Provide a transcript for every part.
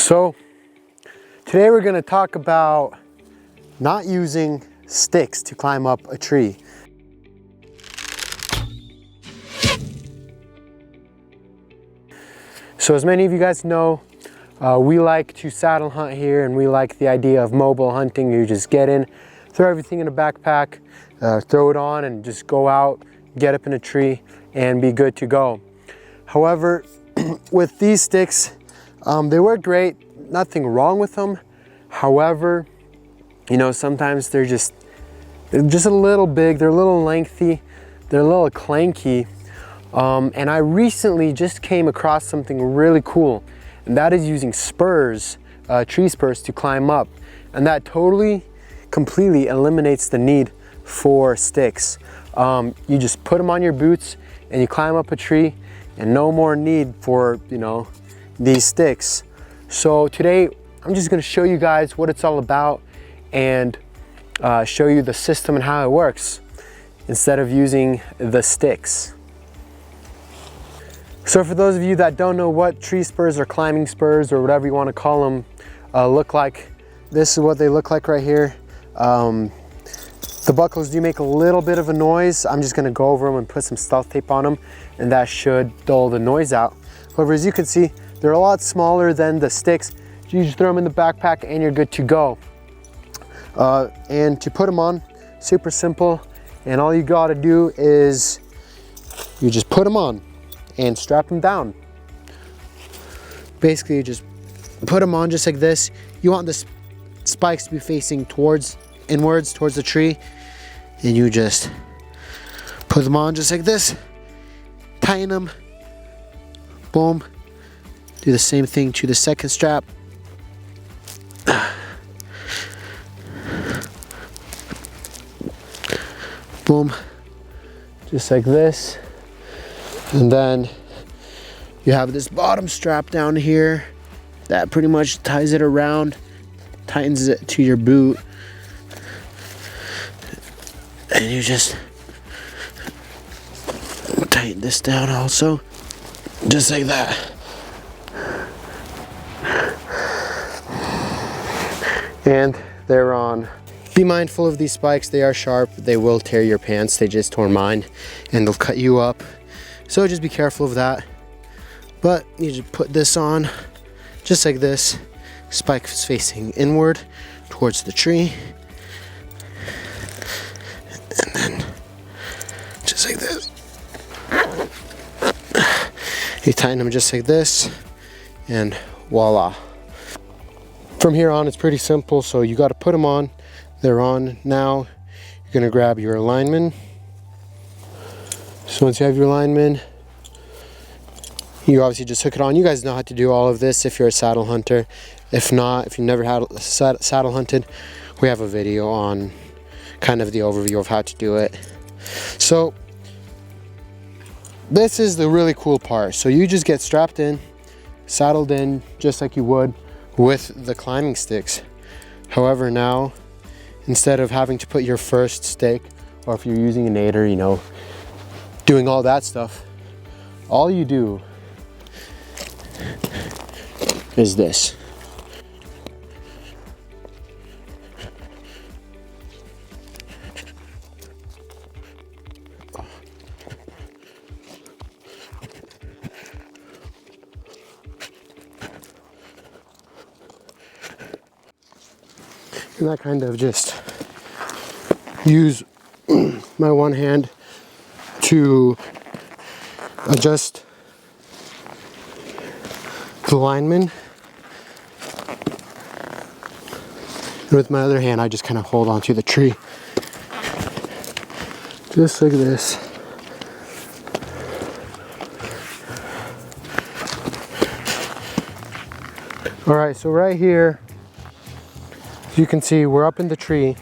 So today we're going to talk about not using sticks to climb up a tree. So as many of you guys know, we like to saddle hunt here, and we like the idea of mobile hunting. You just get in, throw everything in a backpack, throw it on, and just go out, get up in a tree, and be good to go. However, with these sticks, they work great, nothing wrong with them. However, you know, sometimes they're just a little big, they're a little lengthy, they're a little clanky. And I recently just came across something really cool, and that is using spurs, tree spurs, to climb up. And that completely eliminates the need for sticks. You just put them on your boots and you climb up a tree, and no more need for, you know, these sticks. So today I'm just going to show you guys what it's all about and show you the system and how it works instead of using the sticks. So for those of you that don't know what tree spurs or climbing spurs or whatever you want to call them look like, this is what they look like right here. The buckles do make a little bit of a noise. I'm just going to go over them and put some stealth tape on them, and that should dull the noise out. However, as you can see, they're a lot smaller than the sticks. You just throw them in the backpack and you're good to go. And to put them on, super simple, and all you got to do is you just put them on and strap them down. Basically, you just put them on just like this. You want the spikes to be facing inwards towards the tree, and you just put them on just like this, tighten them, boom. Do the same thing to the second strap. Boom, just like this. And then you have this bottom strap down here that pretty much ties it around, tightens it to your boot, and you just tighten this down also, just like that. And they're on. Be mindful of these spikes, they are sharp, they will tear your pants. They just tore mine and they'll cut you up. So just be careful of that. But you just put this on just like this. Spike is facing inward towards the tree. And then just like this. You tighten them just like this, and voila. From here on, it's pretty simple. So you got to put them on. They're on now. You're going to grab your lineman. So once you have your lineman, you obviously just hook it on. You guys know how to do all of this if you're a saddle hunter. If not, if you never had saddle hunted, we have a video on kind of the overview of how to do it. So this is the really cool part. So you just get strapped in, saddled in, just like you would with the climbing sticks. However, now, instead of having to put your first stick, or if you're using a nader, you know, doing all that stuff, all you do is this. And I kind of just use my one hand to adjust the lineman, and with my other hand I just kind of hold onto the tree just like this. Alright, so right here you can see we're up in the tree.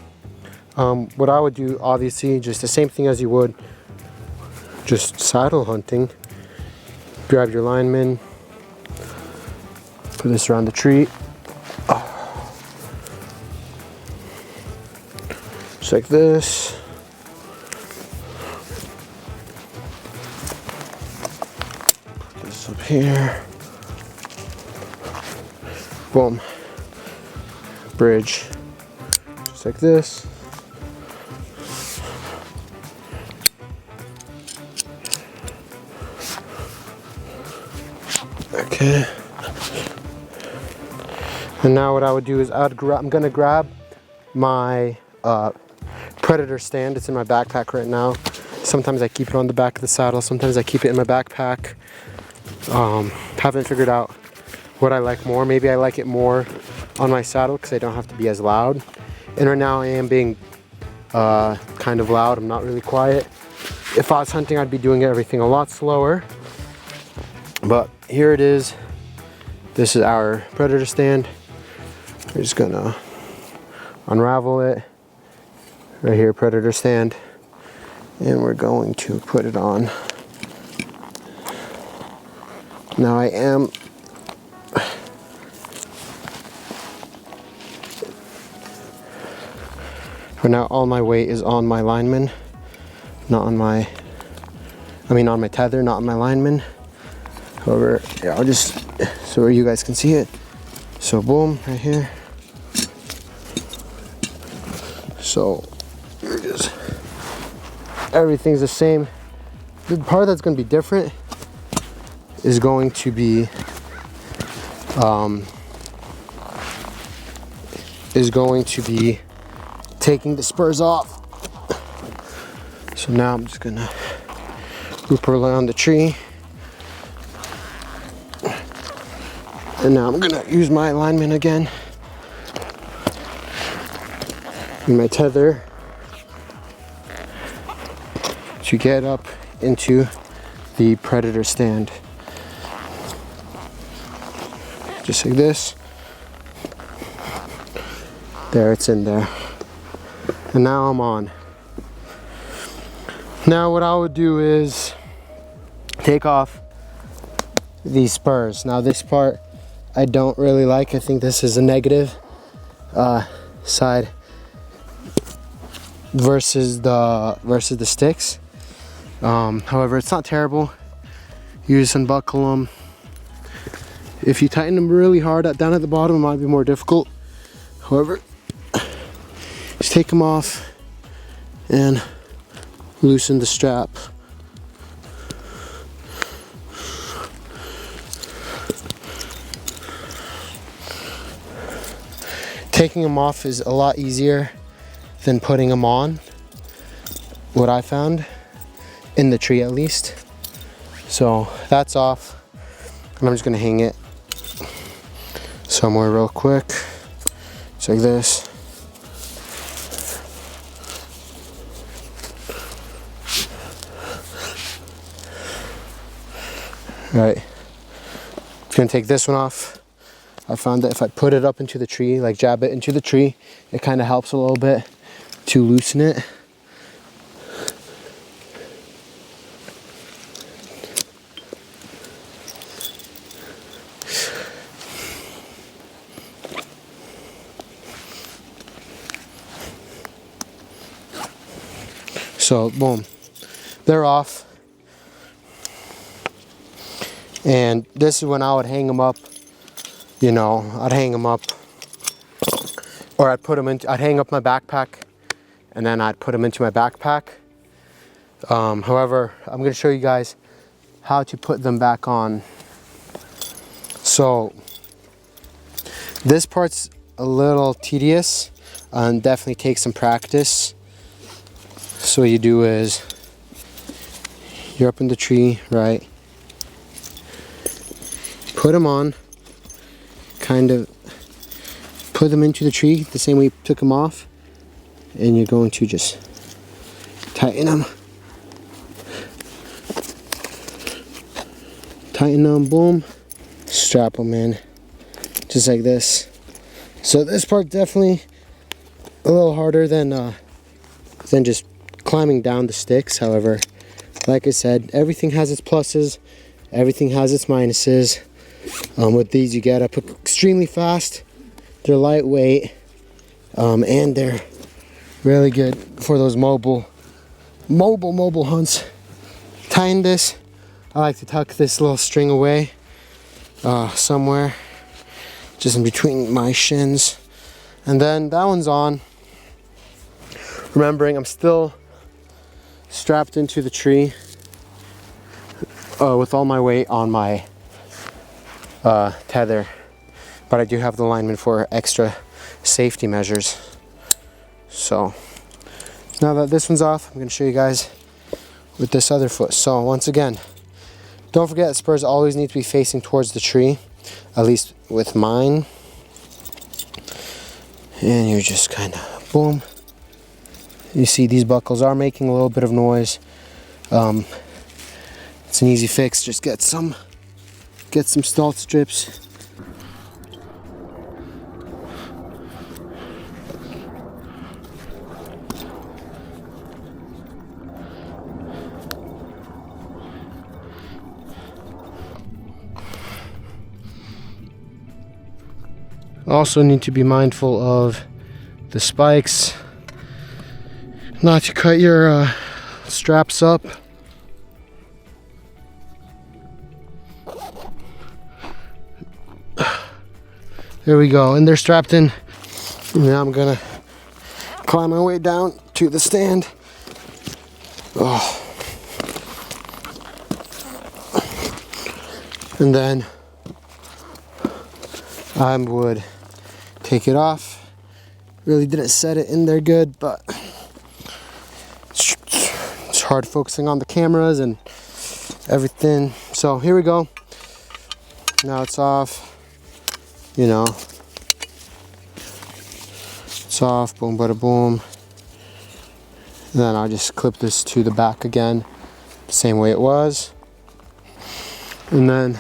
What I would do, obviously, just the same thing as you would just saddle hunting. Grab your lineman, put this around the tree, just like this. Put this up here. boom, bridge, just like this. Okay. And now what I would do is I'm gonna grab my Predator stand. It's in my backpack right now. Sometimes I keep it on the back of the saddle. Sometimes I keep it in my backpack. Haven't figured out what I like more. Maybe I like it more on my saddle because I don't have to be as loud. And right now I am being kind of loud. I'm not really quiet. If I was hunting, I'd be doing everything a lot slower. But here it is. This is our Predator stand. We're just gonna unravel it. Right here, Predator stand. And we're going to put it on. Now I am for now all my weight is on my lineman, not on my on my tether, not on my lineman. However, yeah, I'll just so you guys can see it. So boom, right here. So just everything's the same. The part that's going to be different is going to be taking the spurs off. So now I'm just gonna loop around the tree. And now I'm gonna use my alignment again. And my tether to get up into the Predator stand. Just like this. There, it's in there. And now I'm on. Now what I would do is take off these spurs. Now this part I don't really like. I think this is a negative side versus the sticks. However, it's not terrible. You just unbuckle them. If you tighten them really hard down at the bottom, it might be more difficult. However, just take them off and loosen the strap. Taking them off is a lot easier than putting them on, what I found, in the tree at least. So that's off, and I'm just gonna hang it somewhere real quick, just like this. All right, I'm gonna take this one off. I found that if I put it up into the tree, like jab it into the tree, it kind of helps a little bit to loosen it. So boom, they're off. And this is when I would hang them up. You know, I'd hang them up, or I'd hang up my backpack, and then I'd put them into my backpack. However, I'm going to show you guys how to put them back on. So this part's a little tedious and definitely takes some practice. So what you do is you're up in the tree, right? Put them on. Kind of put them into the tree the same way you took them off, and you're going to just tighten them, boom, strap them in just like this. So this part definitely a little harder than just climbing down the sticks. However, like I said, everything has its pluses, everything has its minuses. With these, you get up extremely fast. They're lightweight, and they're really good for those mobile hunts. Tying this, I like to tuck this little string away somewhere, just in between my shins. And then that one's on. Remembering I'm still strapped into the tree with all my weight on my tether, but I do have the lineman for extra safety measures. So now that this one's off, I'm going to show you guys with this other foot. So once again, don't forget that spurs always need to be facing towards the tree, at least with mine. And you're just kind of boom. You see these buckles are making a little bit of noise. It's an easy fix. Just get some salt strips. Also need to be mindful of the spikes, not to cut your straps up. There we go, and they're strapped in. Now I'm gonna climb my way down to the stand. Oh. And then I would take it off. Really didn't set it in there good, but it's hard focusing on the cameras and everything. So here we go. Now it's off. You know, it's off, boom, bada boom. And then I'll just clip this to the back again, the same way it was. And then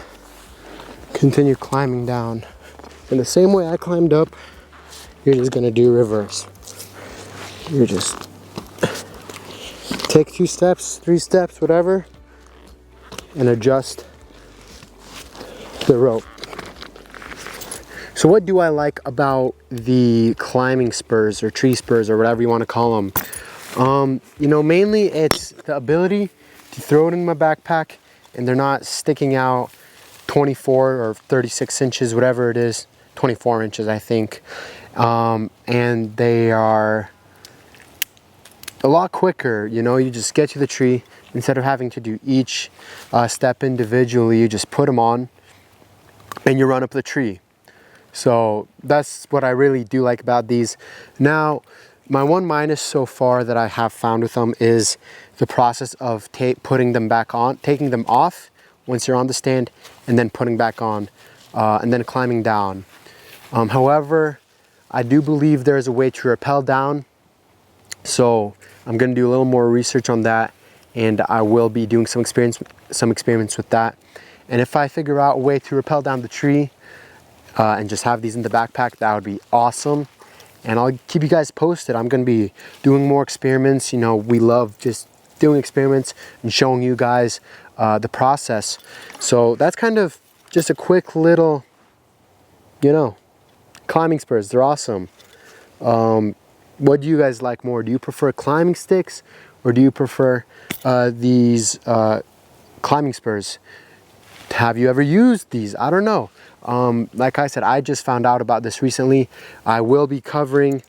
continue climbing down. In the same way I climbed up, you're just gonna do reverse. You're just take 2 steps, 3 steps, whatever, and adjust the rope. So what do I like about the climbing spurs or tree spurs or whatever you want to call them? You know, mainly it's the ability to throw it in my backpack and they're not sticking out 24 or 36 inches, whatever it is, 24 inches I think. And they are a lot quicker, you know, you just get to the tree. Instead of having to do each step individually, you just put them on and you run up the tree. So that's what I really do like about these. Now, my one minus so far that I have found with them is the process of putting them back on, taking them off once you're on the stand, and then putting back on, and then climbing down. However, I do believe there is a way to rappel down. So I'm going to do a little more research on that, and I will be doing some experiments with that. And if I figure out a way to rappel down the tree, and just have these in the backpack, that would be awesome. And I'll keep you guys posted. I'm going to be doing more experiments. You know, we love just doing experiments and showing you guys the process. So that's kind of just a quick little, you know, climbing spurs. They're awesome. What do you guys like more? Do you prefer climbing sticks or do you prefer these climbing spurs? Have you ever used these? I don't know. Like I said, I just found out about this recently. I will be covering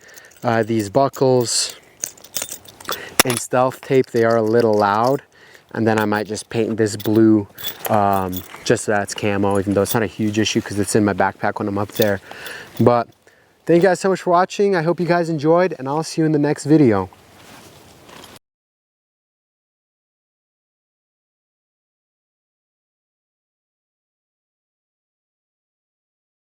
these buckles in stealth tape. They are a little loud. And then I might just paint this blue just so that's camo, even though it's not a huge issue because it's in my backpack when I'm up there. But thank you guys so much for watching. I hope you guys enjoyed, and I'll see you in the next video.